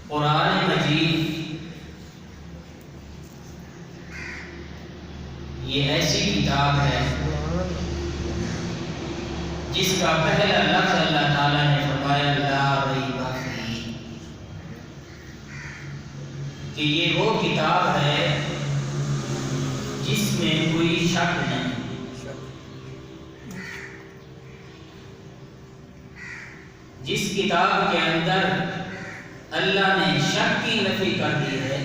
قرآن مجید یہ ایسی کتاب ہے جس کا پہلا لفظ اللہ تعالیٰ نے فرمایا لا ریب فیہ، کہ یہ وہ کتاب ہے جس میں کوئی شک نہیں۔ جس کتاب کے اندر اللہ نے شک کی نفی کر دی ہے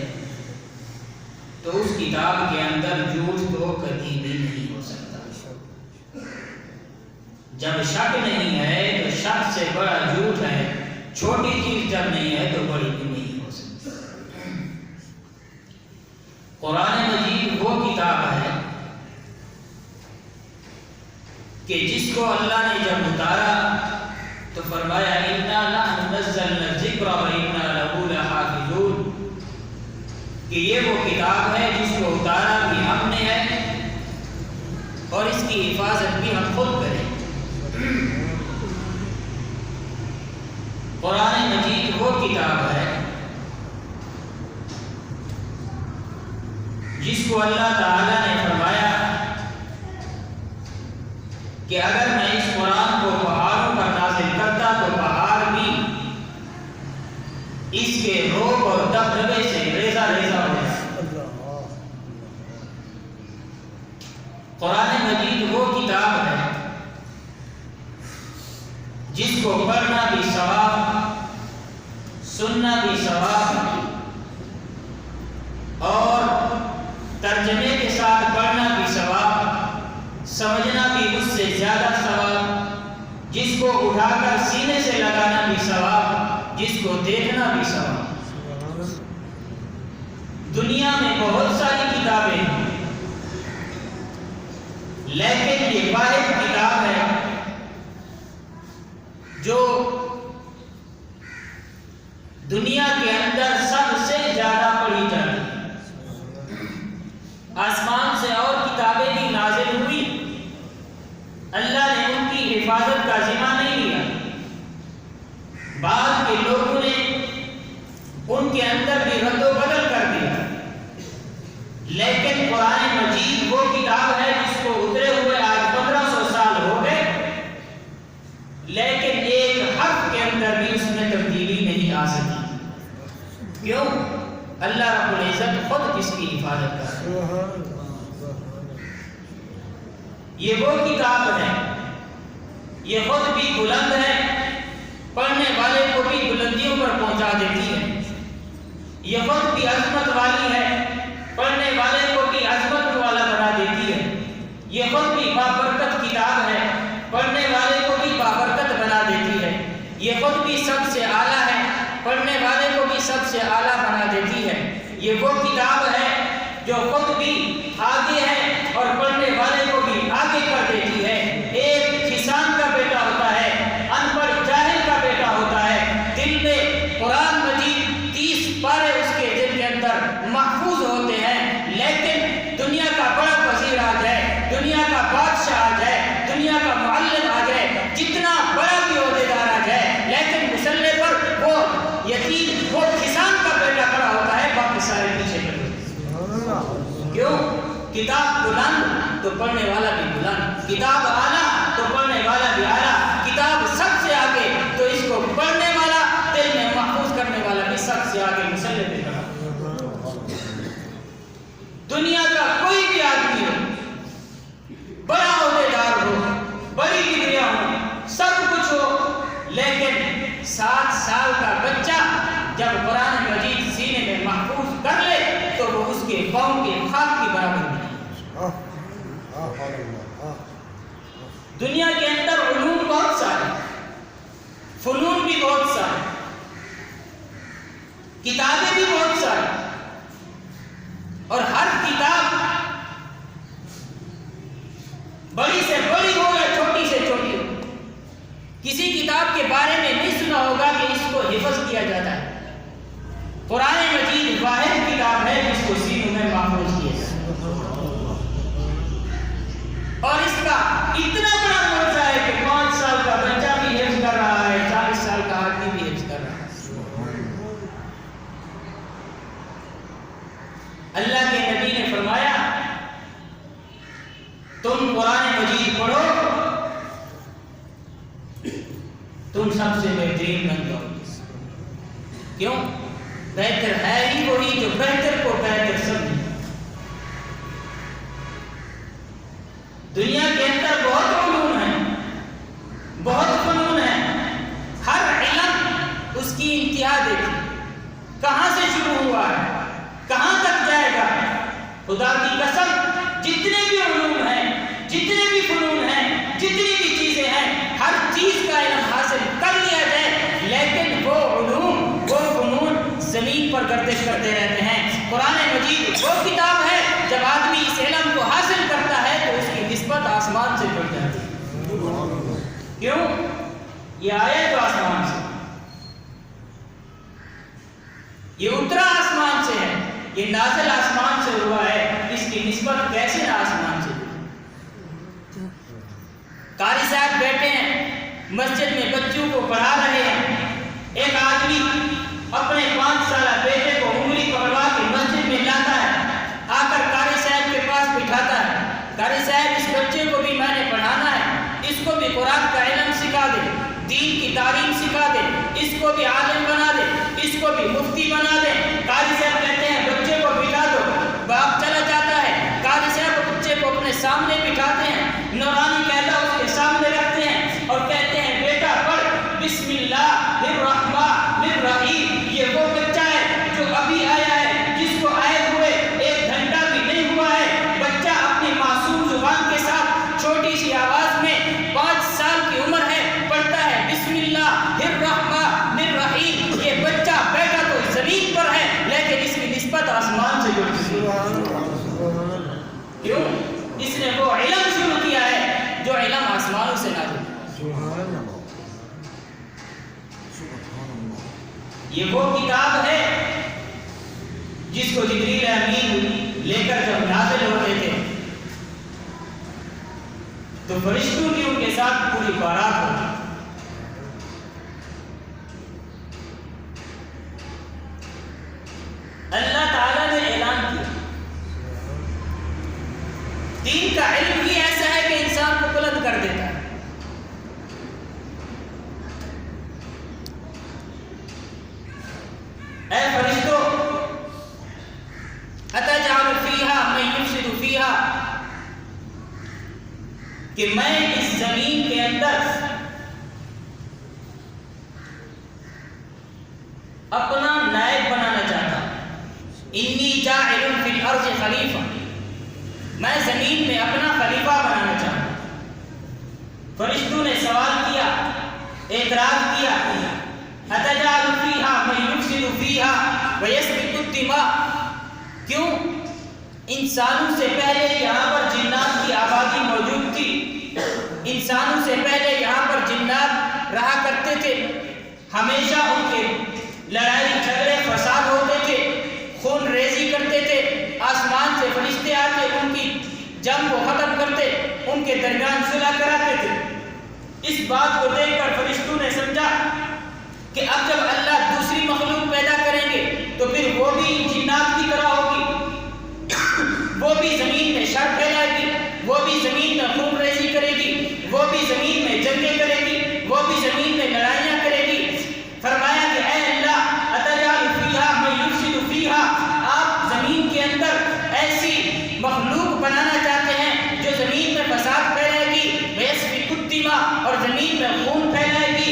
تو اس کتاب کے اندر جھوٹ تو کبھی بھی نہیں ہو سکتا۔ جب شک نہیں ہے تو شک سے بڑا جھوٹ ہے، چھوٹی چیز جب نہیں ہے تو بڑی بھی نہیں ہو سکتی۔ قرآن مجید وہ کتاب ہے کہ جس کو اللہ نے جب اتارا تو فرمایا اِنَّا نَحْنُ نَزَّلْنَا الذِّكْرَ وَإِنَّا لَهُ لَحَافِظُونَ، کہ یہ وہ کتاب ہے جس کو اتارا بھی ہم نے ہے اور اس کی حفاظت بھی ہم خود کریں۔ قرآن مجید وہ کتاب ہے جس کو اللہ تعالیٰ نے فرمایا کہ اگر میں اس قرآن کو پہاڑوں پر نازل کرتا تو پہاڑ بھی اس کے روب اور دبدبے سے ریزہ ریزہ ہو جائے۔ قرآن مجید وہ کتاب ہے جس کو پڑھنا بھی ثواب، سننا بھی ثواب اور ترجمے کے ساتھ پڑھنا بھی ثواب، سمجھنا بھی اس سے زیادہ ثواب، جس کو اٹھا کر سینے سے لگانا بھی ثواب، جس کو دیکھنا بھی ثواب۔ دنیا میں بہت ساری کتابیں ہیں لیکن یہ واحد کتاب ہے جو دنیا کے اندر سب سے زیادہ پڑھی جاتی ہے۔ آسمان سے اور کتابیں بھی نازل ہوئی، اللہ نے ان کی حفاظت کا ذمہ نہیں لیا۔ بعض کے لوگوں نے ان کے اندر بھی رد و بدل کر دیا، لیکن قرآن مجید وہ کتاب ہے جس کو اترے ہوئے آج 1500 سال ہو گئے، لیکن ایک حرف کے اندر بھی اس میں تبدیلی نہیں آ سکی۔ کیوں؟ اللہ رب العزت خود اس کی حفاظت کر رہا ہے۔ یہ وہ کتاب ہے، یہ خود بھی بلند ہے، پڑھنے والے کو بھی بلندیوں پر پہنچا دیتی ہے۔ یہ خود بھی عظمت والی ہے، پڑھنے والے کو بھی عظمت والا بنا دیتی ہے۔ یہ خود بھی بابرکت کتاب ہے، پڑھنے والے کو بھی بابرکت بنا دیتی ہے۔ یہ خود بھی سب سے اعلیٰ ہے، پڑھنے والے کو بھی سب سے اعلیٰ بنا دیتی ہے۔ یہ وہ کتاب ہے جو خود بھی آگے ہے اور پڑھنے والے کو بھی آگے کر دیتی ہے۔ ایک کسان کا بیٹا ہوتا ہے، ان پڑھ جاہل کا بیٹا ہوتا ہے، دل میں قرآن مجید 30 پارے اس کے دل کے اندر محفوظ ہوتے ہیں، لیکن دنیا کا بڑا وزیر آ جائے، دنیا کا بادشاہ آ جائے، دنیا کا معلم آ جائے، جتنا بڑا بھی عہدیدار آ جائے، لیکن مسلح پر وہ یتیم، وہ کسان کا بیٹا کھڑا ہوتا ہے، باقی سارے پیچھے کھڑے ہوتے ہیں۔ کیوں؟ کتاب بلند تو پڑھنے والا بھی بلند، کتاب اعلیٰ تو پڑھنے والا بھی اعلیٰ، کتاب سب سے آگے تو اس کو پڑھنے والا، دل میں محفوظ کرنے والا بھی سب سے آگے مسلح پہ کھڑا۔ دنیا کا کوئی بھی آدمی ہو، بڑا عہدیدار ہو، بڑی ڈگریاں ہو، سب کچھ ہو، لیکن 7 سال کا بچہ جب قرآن مجید سینے میں محفوظ کر لے تو وہ اس کے قوم کے خاک کی برابر نہیں۔ دنیا کے اندر علوم بہت سارے، فنون بھی بہت سارے، کتابیں بھی بہت ساری، اور ہر کتاب بڑی سے بڑی ہو یا چھوٹی سے چھوٹی ہو، کسی کتاب کے بارے میں نہیں سنا ہوگا کہ اس کو حفظ کیا جاتا ہے۔ قرآن مجید واحد کتاب ہے جس کو سینوں میں محفوظ کیا جاتا ہے، اور اس کا اتنا بڑا معجزہ ہے کہ 5 سال کا بچہ بھی حفظ کر رہا ہے، 40 سال کا آدمی بھی حفظ کر رہا ہے۔ تم سب سے بہترین بن جاؤ گے۔ کیوں؟ بہتر ہے ہی وہی جو بہتر کو بہتر سمجھے۔ دنیا کے اندر بہت علوم ہیں، بہت فنون ہیں، ہر علم اس کی انتہا دیکھی، کہاں سے شروع ہوا ہے، کہاں تک جائے گا۔ خدا کی قسم جتنے بھی علوم ہیں، جتنے بھی فنون ہیں، جتنی بھی چیزیں ہیں، ہر چیز کا علم حاصل کر لیا جائے، لیکن وہ علوم، وہ فنون زمین پر گردش کرتے رہتے ہیں۔ قرآن مجید وہ کتاب ہے جب آدمی اس علم کو حاصل کرتا ہے تو اس کی نسبت آسمان سے جڑ جاتی ہے۔ کیوں؟ یہ آیا تو آسمان سے، یہ اترا آسمان سے ہے، یہ نازل آسمان سے ہوا ہے، اس کی نسبت کیسے نہ آسمان سے؟ قاری صاحب بیٹھے ہیں مسجد میں، بچوں کو پڑھا رہے ہیں، ایک آدمی اپنے 5 سالہ بیٹے کو انگلی پکڑوا کے مسجد میں لاتا ہے، آ کر قاری صاحب کے پاس بٹھاتا ہے۔ قاری صاحب اس بچے کو بھی میں نے پڑھانا ہے، اس کو بھی قرآن کا علم سکھا دے، دین کی تعلیم سکھا دے، اس کو بھی عالم بنا دے، اس کو بھی مفتی بنا دے۔ قاری صاحب کہتے ہیں بچے کو بٹھا دو، باپ چلا جاتا ہے، قاری صاحب بچے کو اپنے سامنے بٹھاتے ہیں، نورانی قاعدہ اس کے سامنے رکھتے ہیں اور کہتے ہیں بیٹا پڑھ بسم اللہ الرحمن الرحیم۔ یہ وہ بچہ ہے جو ابھی آیا ہے، جس کو آئے ہوئے 1 گھنٹہ بھی نہیں ہوا ہے، بچہ اپنی معصوم زبان کے ساتھ چھوٹی سی آواز میں 5 سال کی عمر ہے پڑھتا ہے بسم اللہ الرحمن الرحیم۔ یہ بچہ بیٹا تو زمین پر ہے لیکن اس کی نسبت آسمان سے جڑتی ہے۔ کیوں؟ اس نے وہ علم شروع کیا ہے جو علم آسمانوں سے نازل ہے۔ یہ وہ کتاب ہے جس کو جبریل امین لے کر جب نازل ہوتے تھے تو فرشتوں کی ان کے ساتھ پوری بارات ہوتی۔ اللہ تعالیٰ نے اعلان کیا، دین کا علم ہی ایسا ہے کہ انسان کو بلند کر دیتا ہے۔ اے فرشتوں، اتجعل فیہا من یفسد فیہا، کہ میں اس زمین کے اندر اپنا نائب بنانا چاہتا ہوں۔ انی جاعل فی الارض خلیفہ، میں زمین میں اپنا خلیفہ بنانا چاہتا ہوں۔ فرشتوں نے سوال کیا، اعتراض کیا، اتجعل فیہا من یفسد فیہا ویسفک الدماء، کیوں؟ انسانوں سے پہلے یہاں پر جنات کی آبادی موجود تھی، انسانوں سے پہلے یہاں پر جنات رہا کرتے تھے، ہمیشہ ان کے لڑائی جھگڑے فساد ہوتے تھے، خون ریزی کرتے تھے، آسمان سے فرشتے آتے ان کی جنگ کو ختم کرتے، ان کے درمیان صلح کراتے تھے۔ اس بات کو دیکھ کر فرشتوں نے سمجھا کہ اب جب اللہ دوسری مخلوق پیدا کریں گے تو پھر وہ بھی جنات کی طرح ہوگی، وہ بھی زمین میں شر پھیلائے گی، وہ بھی زمین میں خون ریزی کرے گی، وہ بھی زمین میں جنگیں کرے گی، وہ بھی زمین میں لڑائیاں کرے گی۔ فرمایا کہ اے اللہ، اتجعل فیہا من یفسد فیہا، آپ زمین کے اندر ایسی مخلوق بنانا چاہتے ہیں جو زمین میں فساد پھیلائے گی، ویسفک الدماء، اور زمین میں خون پھیلائے گی،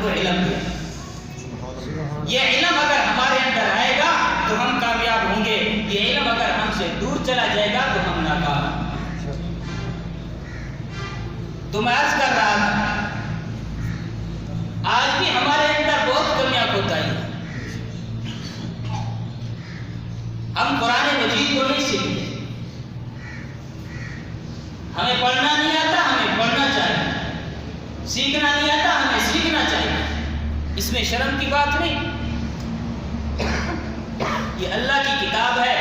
ہم کو علم دیا. یہ علم اگر ہمارے اندر آئے گا تو ہم کامیاب ہوں گے. یہ علم اگر ہم سے دور چلا جائے گا تو ہم ناکام. تو میں عرض کر رہا تھا آج بھی ہمارے اندر بہت کمیاں کوتاہی ہیں. ہم قرآن مجید کو نہیں سیکھتے. ہمیں پڑھنا نہیں آتا, ہمیں پڑھنا چاہیے. سیکھنا نہیں آتا, ہمیں سیکھنا چاہیے. اس میں شرم کی بات نہیں. یہ اللہ کی کتاب ہے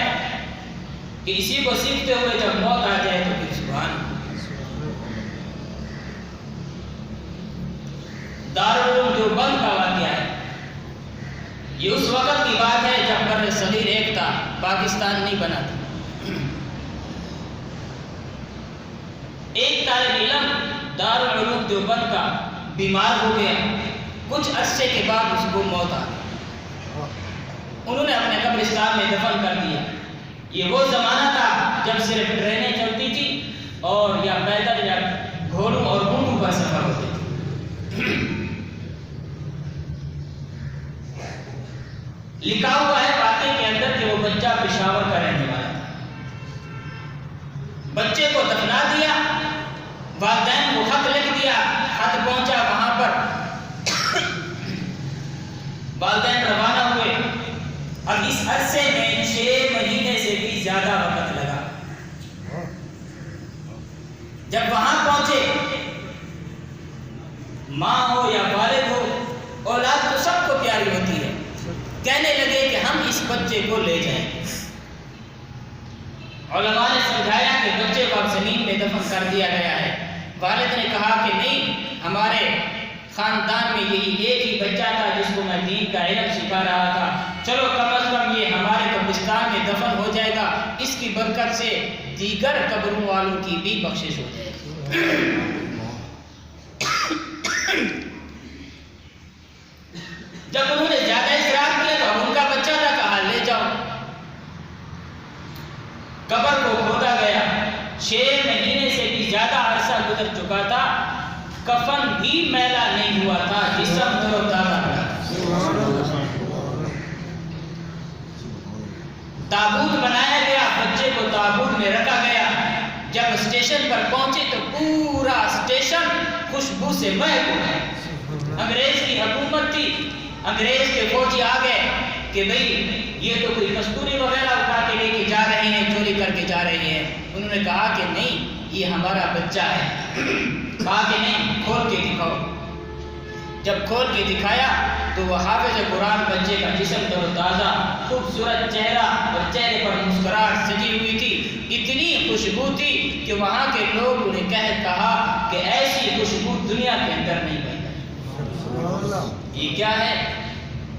کہ اسی کو سیکھتے ہوئے جب موت آ جائے تو پھر سبحان. دارالعلوم دیوبند کا واقعہ ہے. یہ اس وقت کی بات ہے جب بر صغیر ایک تھا, پاکستان نہیں بنا تھا. ایک طالب علم دارالعلوم دیوبند کا بیمار ہو گیا. کچھ عرصے کے بعد اس کو موت آ گئی. انہوں نے اپنے قبرستان میں دفن کر دیا. یہ وہ زمانہ تھا جب صرف ٹرینیں چلتی تھی اور یا پیدل یا گھوڑوں اور اونٹوں پر سفر ہوتے تھے. لکھا ہوا ہے واقعے کے اندر کہ وہ بچہ پشاور کا رہنے والا تھا. بچے کو دفنا دیا, والدین کو خط لکھ دیا. خط پہنچا وہاں پر, والدین روانہ ہوئے. اب اس عرصے میں 6 مہینے سے بھی زیادہ وقت لگا. جب وہاں پہنچے, ماں ہو یا والد ہو, اولاد تو سب کو پیاری ہوتی ہے. کہنے لگے کہ ہم اس بچے کو لے جائیں. علماء نے سمجھایا کہ بچے کو اب زمین میں دفن کر دیا گیا ہے. والد نے کہا کہ نہیں, ہمارے خاندان میں یہی ایک ہی بچہ تھا جس کو میں دین کا علم سکھا رہا تھا. چلو کم از کم یہ ہمارے قبرستان میں دفن ہو جائے گا, اس کی برکت سے دیگر قبروں والوں کی بھی بخشش ہو جائے گی. جب انہوں نے زیادہ اصرار کیا تو ان کا بچہ تھا, کہا لے جاؤ. قبر کو کھودا گیا. 6 مہینے سے بھی زیادہ عرصہ گزر چکا تھا. کفن بھی میلا نہیں ہوا تھا, جسم تر و تازہ پڑا. تابوت بنایا گیا, بچے کو تابوت میں رکھا گیا. جب اسٹیشن پر پہنچے تو پورا اسٹیشن خوشبو سے مہک اٹھا. انگریز کی حکومت تھی. انگریز کے فوجی آ گئے کہ بھئی یہ تو کوئی کستوری وغیرہ اٹھا کے لے کے جا رہے ہیں, چوری کر کے جا رہے ہیں. انہوں نے کہا کہ نہیں, یہ ہمارا بچہ ہے. کہا کہ نہیں, کھول کے دکھاؤ. جب کھول کے دکھایا تو وہ حافظ قرآن بچے کا جسم تر و تازہ, خوبصورت چہرہ اور چہرے پر مسکراہٹ سجی ہوئی تھی. اتنی خوشبو تھی کہ وہاں کے لوگوں نے کہا کہ ایسی خوشبو دنیا کے اندر نہیں بنی. یہ کیا ہے؟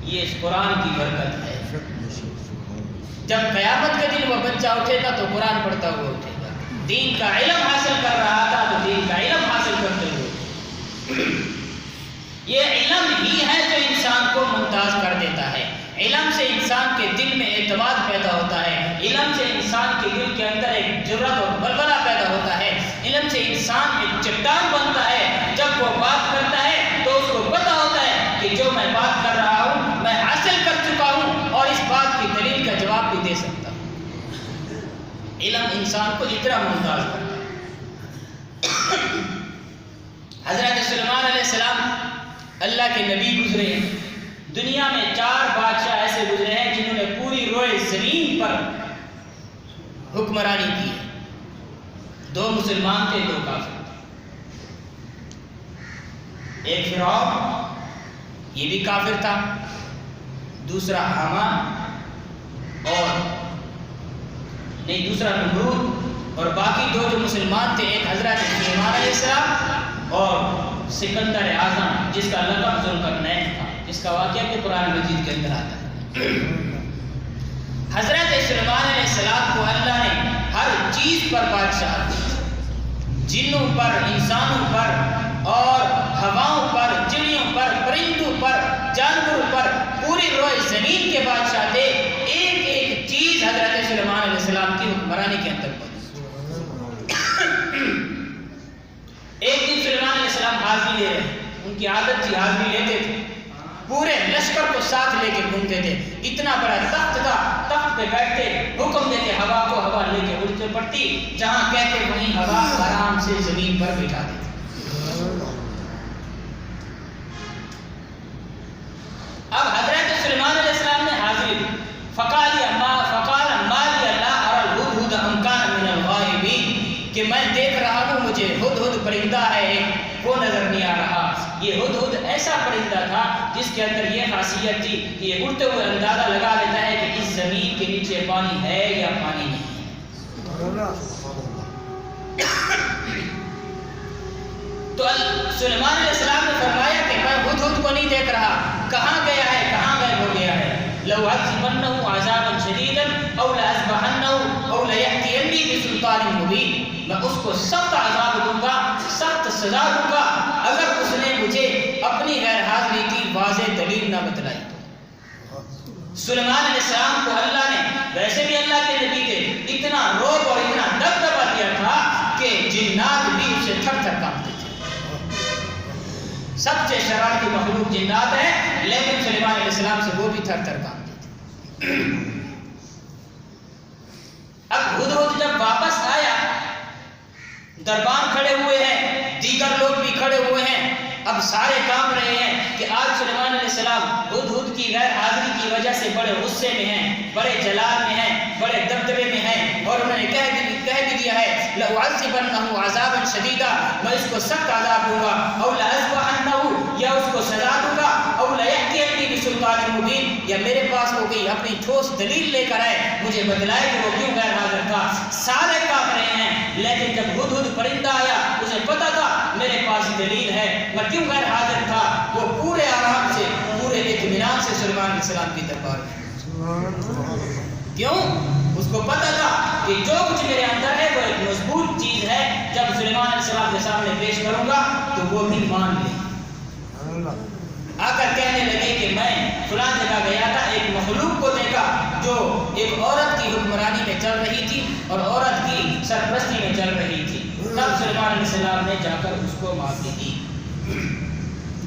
یہ اس قرآن کی برکت ہے. جب قیامت کے دن وہ بچہ اٹھے گا تو قرآن پڑھتا ہوا اٹھے گا. دین کا علم حاصل کر رہا تھا تو دین کا علم حاصل کرتے ہوئے. یہ علم ہی ہے جو انسان کو ممتاز کر دیتا ہے. علم سے انسان کے دل میں اعتماد پیدا ہوتا ہے. علم سے انسان کے دل کے اندر ایک جرأت اور بلبلہ پیدا ہوتا ہے. علم سے انسان ایک چٹان بنتا ہے. جب وہ بات کرتا ہے تو اس کو پتہ ہوتا ہے کہ جو میں بات کر رہا ہوں میں حاصل کر چکا ہوں اور اس بات کی دلیل کا جواب بھی دے سکتا ہوں. علم انسان کو اتنا ممتاز کرتا ہے. حضرت سلیمان علیہ السلام اللہ کے نبی گزرے ہیں. دنیا میں 4 بادشاہ ایسے گزرے ہیں جنہوں نے پوری روئے زمین پر حکمرانی کی. 2 مسلمان تھے, 2 کافر. ایک فرعون, یہ بھی کافر تھا. دوسرا حامان دوسرا نمرود. اور باقی 2 جو مسلمان تھے, ایک حضرت سلیمان علیہ السلام اور سکندر اعظم جس کا لقب ذوالقرنین تھا, جس کا واقعہ بھی قرآن مجید کے اندر آتا ہے. حضرت سلیمان علیہ السلام کو اللہ نے ہر چیز پر بادشاہت دی. جنوں پر, انسانوں پر اور ہواؤں پر, چڑیوں پر, پرندوں پر, جانوروں پر, پوری روئے زمین کے بادشاہ تھے. ایک ایک چیز حضرت سلیمان علیہ السلام کی حکمرانی کے اندر پڑی. ایک دن سلیمان علیہ السلام حاضری لے رہے, ان کی عادت تھی حاضری لیتے تھے. پورے لشکر کو ساتھ لے کے گھومتے تھے. اتنا بڑا تخت تھا, تخت پہ بیٹھتے, حکم دیتے ہوا کو, ہوا لے کے اڑتے پڑتی, جہاں کہتے وہیں ہوا آرام سے زمین پر بٹھا دیتے. اب حضرت سلیمان علیہ السلام نے حاضری دی. فقال ما لی لا ارى الهدهد ام كان من الغائبین, کہ میں دیکھ رہا ہوں مجھے ہدہد پرندہ ہے وہ نظر نہیں آ رہا. یہ ہدہد ایسا پرندہ تھا جس کے اندر یہ خاصیت تھی کہ یہ اڑتے ہوئے اندازہ لگا لیتا ہے کہ اس زمین کے نیچے پانی ہے یا پانی نہیں. تو سلیمان علیہ السلام نے فرمایا کہ میں ہدہد کو نہیں دیکھ رہا, کہاں گیا ہے, کہاں غائب ہو گیا ہے. لو عذبنه عذابا شدیدا او لأذبحنه او ليأتيني بسلطان مبین, میں اس کو سخت عذاب دوں گا, سخت سزا دوں گا اگر اس نے مجھے اپنی غیر حاضری کی واضح دلیل نہ بتلائی. سلیمان علیہ السلام کو اللہ نے, ویسے بھی اللہ کے نبی تھے, اتنا روب اور اتنا دبدبا دیا تھا کہ جنات بھی اسے تھر تھر کانپتے تھے. سب سے شرارتی مخلوق جنات ہے, لیکن سلیمان علیہ السلام سے وہ بھی تھر تھر کانپتے تھے. اب ہدہد جب واپس آیا, دربان کھڑے ہوئے ہیں, دیگر لوگ بھی کھڑے ہوئے ہیں, اب سارے کام رہے ہیں کہ آج سلیمان علیہ السلام ہدہد کی غیر حاضری کی وجہ سے بڑے غصے میں ہیں, بڑے جلال میں ہیں, بڑے دبدبے میں ہیں, اور انہوں نے کہہ بھی دیا ہے لأعذبنه عذابا شدیدا, میں اس کو سخت عذاب دوں گا, او لأذبحنه, یا اس کو سزا دوں گا, او ليأتيني بسلطان مبین, یا میرے پاس وہ کوئی اپنی ٹھوس دلیل لے کر آئے, مجھے بتلائے کہ وہ کیوں غیر حاضر تھا. سارے کام رہے ہیں, لیکن جب ہدہد پرندہ آیا اسے پتا تھا میرے پاس دلیل ہے, میں کیوں غیر حاضر تھا. وہ پورے آرام سے, پورے اطمینان سے سلیمان علیہ السلام کی دربار میں. کیوں؟ اس کو پتا تھا کہ جو کچھ میرے اندر ہے وہ ایک مضبوط چیز ہے, جب سلیمان علیہ السلام کے سامنے پیش کروں گا تو وہ بھی مان لے. آ کر کہنے لگے کہ میں فلاں جگہ گیا تھا, ایک مخلوق کو دیکھا جو ایک عورت کی حکمرانی میں چل رہی تھی اور عورت کی سرپرستی میں چل رہی تھی. تب سلیمان علیہ السلام نے جا کر اس کو معافی دی.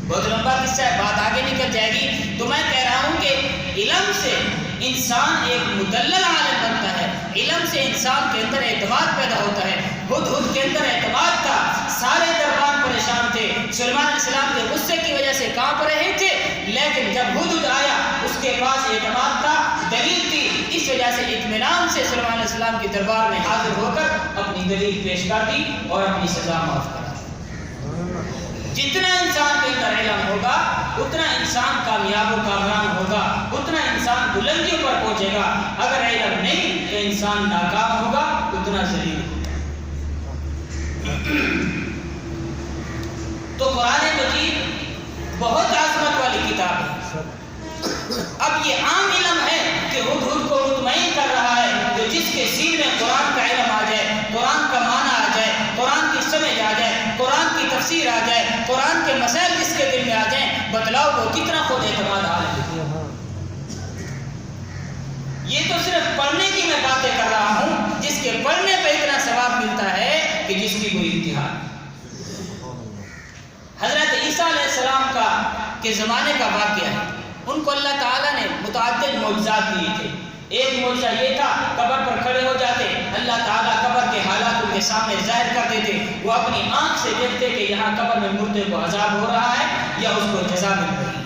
بہت لمبا قصہ ہے, بات آگے نکل جائے گی. تو میں کہہ رہا ہوں کہ علم سے انسان ایک مدلل عالم بنتا ہے, علم سے انسان کے اندر اعتماد پیدا ہوتا ہے. ہدہد کے اندر اعتماد تھا, سارے دربان پریشان تھے, سلیمان علیہ السلام کے غصے کی وجہ سے کانپ رہے تھے, لیکن جب ہدہد آیا اس کے پاس اعتماد تھا, دلیل تھی, اس وجہ سے اطمینان سے سلیمان علیہ السلام کے دربار میں حاضر ہو کر اپنی دلیل پیش کر دی اور اپنی سزا معاف کر دی. جتنا انسان کے اندر علم ہوگا اتنا انسان کامیاب و کامران ہوگا, اتنا انسان بلندیوں پر پہنچے گا. اگر علم نہیں تو انسان ناکام ہوگا, اتنا ذلیل ہوگا. تو قرآن مجید بہت عظمت والی کتاب ہے. اب یہ عام علم ہے کہ ہدہد کو مطمئن کر رہا ہے, تو جس کے سینے میں قرآن کا علم آ جائے, قرآن کا معنی آ جائے, قرآن کی سمجھ آ جائے, قرآن کی تفسیر آ جائے, قرآن کے مسائل جس کے دل میں آ جائیں, بتلاؤ وہ کتنا خود اعتماد حال ہے. یہ تو صرف پڑھنے کی میں باتیں کر رہا ہوں, جس کے پڑھنے پہ اتنا ثواب ملتا ہے کہ جس کی کوئی انتہا. حضرت عیسیٰ علیہ السلام کا کے زمانے کا واقعہ ہے. ان کو اللہ تعالیٰ نے متعدد معجزات دیے تھے. ایک معجزہ یہ تھا, قبر پر کھڑے ہو جاتے, اللہ تعالیٰ قبر کے حالات ان کے سامنے ظاہر کر دیتے, وہ اپنی آنکھ سے دیکھتے کہ یہاں قبر میں مردے کو عذاب ہو رہا ہے یا اس کو جزا مل رہی ہے.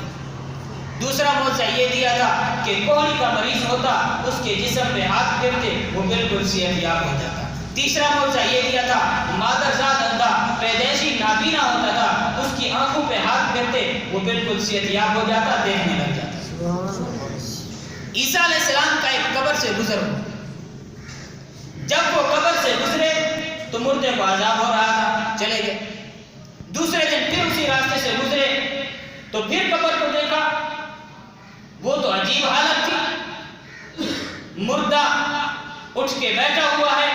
دوسرا معجزہ یہ دیا تھا کہ کوہنی کا مریض ہوتا, اس کے جسم پہ ہاتھ پھیرتے وہ بالکل صحت یاب ہو جاتا. تیسرا معجزہ یہ دیا تھا, مادرزاد اندھا پیدائشی نابینا ہوتا تھا, اس کی آنکھوں پہ ہاتھ پھیرتے وہ بالکل صحت یاب ہو جاتا, دیکھنے لگ جاتا. عیسیٰ علیہ السلام کا ایک قبر سے گزر ہو, جب وہ قبر سے گزرے تو مردے کو عذاب ہو رہا تھا, چلے گئے. دوسرے دن پھر اسی راستے سے گزرے تو پھر قبر کو دیکھا, وہ تو عجیب حالت تھی, مردہ اٹھ کے بیٹھا ہوا ہے,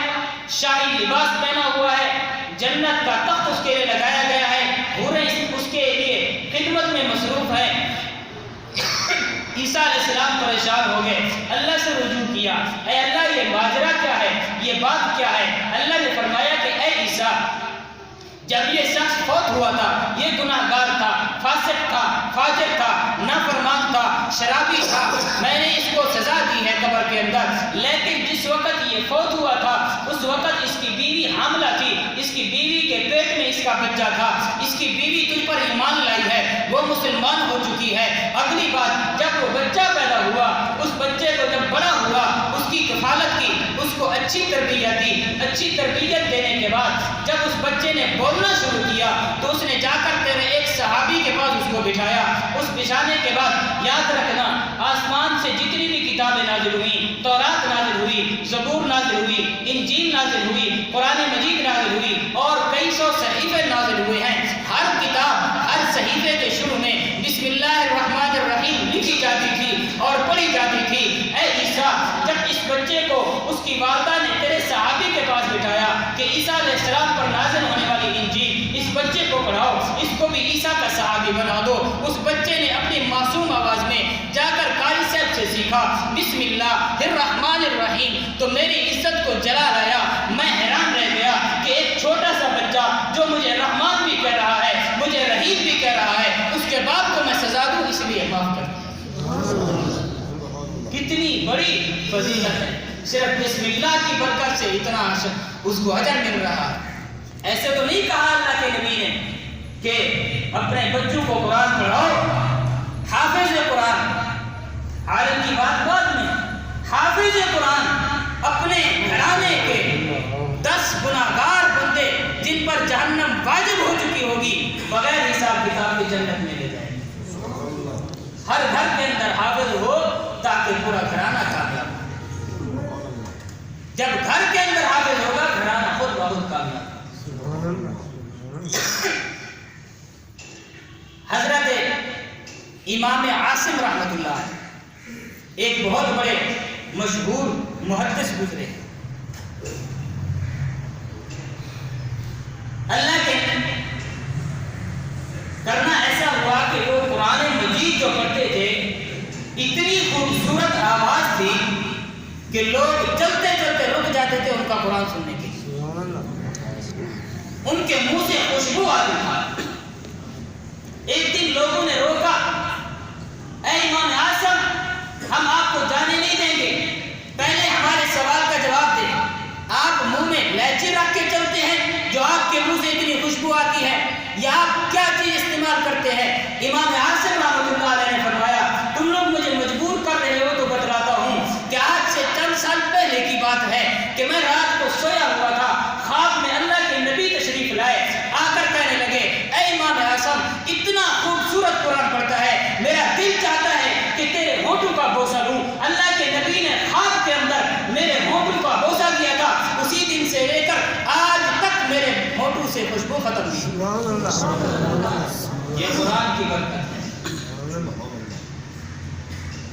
شاہی لباس پہنا ہوا ہے, جنت کا تخت اس کے لیے لگایا گیا ہے, حوریں اس کے لیے خدمت میں مصروف ہے. عیسیٰ علیہ السلام پریشان ہو گئے, اللہ سے رجوع کیا, اے اللہ یہ ماجرا کیا ہے, یہ بات کیا ہے. اللہ نے فرمایا کہ اے عیسیٰ, جب یہ شخص فوت ہوا تھا یہ گناہگار تھا, فاسق تھا, فاجر تھا, نافرمان شرابی تھا، میں نے اس کو سزا دی ہے قبر کے اندر، لیکن جس وقت یہ فوت ہوا تھا اس وقت اس کی بیوی حاملہ تھی، اس کی بیوی کے پیٹ میں اس کا بچہ تھا، اس کی بیوی تجھ پر ایمان لائی ہے، وہ مسلمان ہو چکی ہے۔ اگلی بات، جب وہ بچہ پیدا ہوا، اس بچے کو جب بڑا ہوا، اس کی کفالت کی، اس کو اچھی تربیت دی، اچھی تربیت دینے کے بعد جب اس بچے نے بولنا شروع کیا تو اس نے جا کر تیرے ایک صحابی کے پاس اس کو بٹھایا۔ اس بچھانے کے بعد یاد رکھنا، آسمان سے جتنی بھی کتابیں نازل ہوئی، تورات نازل ہوئی، زبور نازل ہوئی، انجیل نازل ہوئی، قرآن مجید نازل ہوئی اور کئی سو صحیفے نازل ہوئے ہیں، ہر کتاب ہر صحیفے کے شروع میں بسم اللہ الرحمن الرحیم لکھی جاتی تھی اور پڑھی جاتی تھی۔ اے عیسیٰ، جب اس بچے کو اس کی والدہ نے تیرے صحابی کے پاس بٹھایا کہ عیسیٰ علیہ السلام پر نازل ہونے والی انجیل اس بچے کو پڑھاؤ، اس کو بھی عیسیٰ کا صحابی بنا دو، اس بچے نے اپنی معصوم آواز میں جا کر قاری صاحب سے سیکھا بسم اللہ الرحمن الرحیم، تو میری عزت کو جلا لایا۔ میں حیران رہ گیا کہ ایک چھوٹا سا بچہ جو مجھے رحمان بھی کہہ رہا ہے، مجھے رحیم بھی کہہ رہا ہے، اس کے باپ کو میں سزا دوں اس لیے معاف کر دیا۔ کتنی بڑی فضیلت ہے، صرف بسم اللہ کی برکت سے اتنا اس کو اجر مل رہا ہے۔ ایسے تو نہیں کہا اللہ کے نبی نے کہ اپنے بچوں کو قرآن پڑھاؤ، حافظ قرآن، عالم کی بات بعد میں، حافظ قرآن اپنے گھرانے کے 10 گناہگار بندے جن پر جہنم واجب ہو چکی ہوگی بغیر حساب کتاب کی جنت میں لے جائے۔ ہر گھر کے اندر حافظ ہو تاکہ پورا گھرانہ کامیاب ہو۔ جب گھر کے اندر حافظ ہوگا گھرانہ خود بہت کامیاب۔ حضرت امام عاصم رحمۃ اللہ علیہ ایک بہت بڑے مشہور محدث گزرے، اللہ کے کرنا ایسا ہوا کہ وہ قرآن مجید جو پڑھتے تھے اتنی خوبصورت آواز تھی کہ لوگ چلتے چلتے رک جاتے تھے ان کا قرآن سننے کے لیے، ان کے منہ سے خوشبو آتی تھی۔ ایک دن لوگوں نے روکا، اے امام اعظم، ہم آپ کو جانے نہیں دیں گے، پہلے ہمارے سوال کا جواب دیں، آپ منہ میں الائچی رکھ کے چلتے ہیں جو آپ کے منہ سے اتنی خوشبو آتی ہے، یا آپ کیا چیز استعمال کرتے ہیں؟ امام عاصم رحمۃ اللہ علیہ نے فرمایا تم لوگ مجھے مجبور کر رہے ہو تو بتلاتا ہوں کہ آج سے چند سال پہلے کی بات ہے کہ میں رات کو سویا ہوا تھا، خواب میں اللہ کے نبی تشریف لائے، آ کر کہنے لگے اے امام اعظم، اتنا خوبصورت قرآن پڑھتا ہے، میرا دل چاہتا ہے کہ تیرے ہونٹوں کا بوسہ لوں۔ اللہ کے نبی نے خواب کے اندر میرے ہونٹوں کا بوسہ کیا تھا، اسی دن سے لے کر آج تک میرے ہونٹوں سے خوشبو ختم نہیں۔ یہ قرآن کی برکت ہے۔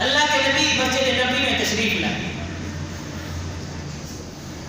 اللہ کے نبی مسجد نبی میں تشریف لائے،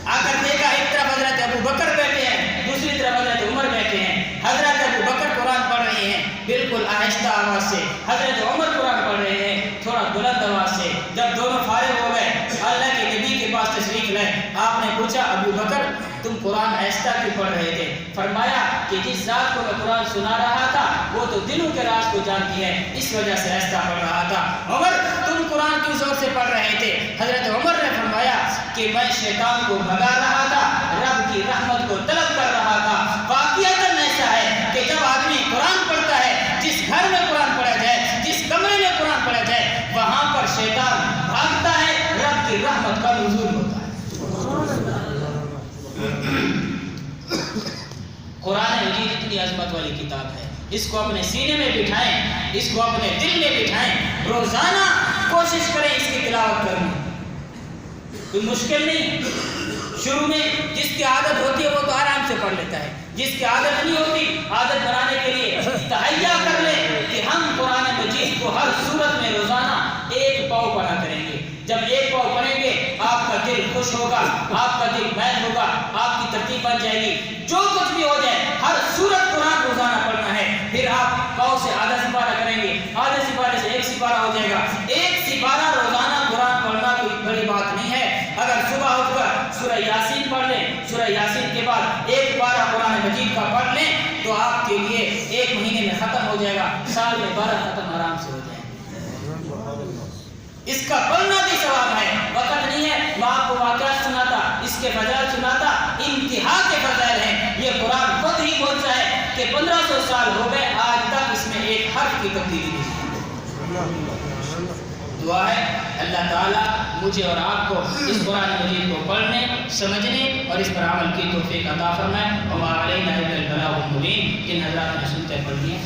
آ کر دیکھا ایک طرف حضرت ابو بکر بیٹھے ہیں، دوسری طرف حضرت عمر بیٹھے ہیں۔ حضرت ابو بکر قرآن پڑھ رہے ہیں بالکل آہستہ آواز سے، حضرت عمر قرآن پڑھ رہے ہیں تھوڑا بلند آواز سے۔ جب دونوں فارغ ہو گئے اللہ کے نبی کے پاس تشریف لائے، آپ نے پوچھا ابو بکر تم قرآن آہستہ کیوں پڑھ رہے تھے؟ فرمایا کہ جس ذات کو میں قرآن سنا رہا تھا وہ تو دلوں کے راز کو جانتی ہے، اس وجہ سے آہستہ پڑھ رہا تھا۔ عمر تم قرآن کیوں زور سے پڑھ رہے تھے؟ حضرت عمر نے فرمایا کہ میں شیطان کو بھگا رہا تھا، رب کی رحمت کو طلب کر رہا تھا۔ واقعتاً ایسا ہے کہ جب آدمی قرآن پڑھتا ہے، جس گھر میں قرآن پڑھا جائے، جس کمرے میں قرآن پڑھا جائے، وہاں پر شیطان بھاگتا ہے، رب کی رحمت کا نزول ہوتا ہے۔ قرآن مجید اتنی عظمت والی کتاب ہے، اس کو اپنے سینے میں بٹھائیں، اس کو اپنے دل میں بٹھائیں، روزانہ کوشش کریں اس کی تلاوت کرنے۔ کوئی مشکل نہیں، شروع میں جس کی عادت ہوتی ہے وہ تو آرام سے پڑھ لیتا ہے، جس کی عادت نہیں ہوتی عادت بنانے کے لیے تہیہ کر لے کہ ہم قرآن مجید کو ہر صورت میں روزانہ ایک پاؤ پڑھا کریں گے۔ جب ایک پاؤ پڑھیں گے آپ کا دل خوش ہوگا، آپ کا دل محل ہوگا، آپ کی ترتیب بن جائے گی۔ جو کچھ بھی ہو جائے ہر صورت قرآن روزانہ پڑھنا ہے، پھر آپ پاؤ سے آدھا سپارہ کریں گے، آدھے سپارے سے ایک سپارہ ہو جائے گا۔ ایک سپارہ روزانہ قرآن پڑھنا کوئی بڑی بات نہیں ہے۔ اگر صبح اٹھ کر سورہ یاسین پڑھ لیں، سورہ یاسین کے بعد ایک پارہ قرآن مجید کا پڑھ لیں تو آپ کے لیے ایک مہینے میں ختم ہو جائے گا، سال میں 12 ختم آرام سے ہو جائیں گے۔ اس کا پڑھنا بھی ثواب ہے. وقت نہیں ہے میں آپ کو واقعات سناتا، اس کے فضائل سناتا، انتہا کے فضائل ہیں. یہ قرآن خود ہی بولتا ہے کہ 1500 سال ہو گئے آج تک اس میں ایک حرف کی تبدیلی نہیں. دعا ہے اللہ تعالیٰ مجھے اور آپ کو اس قرآن مجید کو پڑھنے، سمجھنے اور اس پر عمل کی توفیق عطا فرمائے. وما علینا الا البلاغ المبین. جن حضرات نے سنتے پڑھ دیے